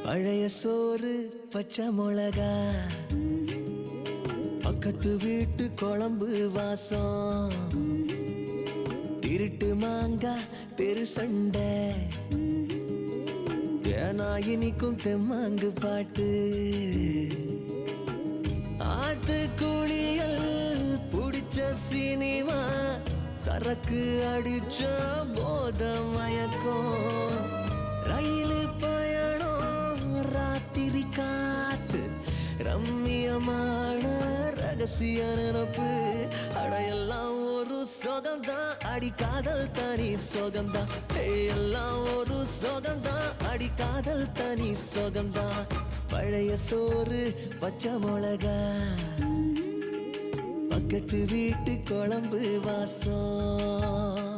பழைய சோறு பச்சை மிளகா, பக்கத்து வீட்டு குழம்பு வாசம், திருட்டு மாங்கா தெரு சண்டை, ஏனா இனிக்கும் தெம்மாங்கு பாட்டு, ஆட்டு குளியல் புடிச்ச சினிமா, சரக்கு அடிச்ச போத மயக்கம், ரயிலு பயணம் ராத்திரி காத்து, ரம்மியமான ரகசிய நினப்பு, அடையெல்லாம் ஒரு சொகம்தான், அடி காதல் தனி சொகம்தான், எல்லாம் ஒரு சொகம்தான், அடி காதல் தனி சொகம்தான். பழைய சோறு பச்சை மிளகா, பக்கத்து வீட்டு குழம்பு வாசம்.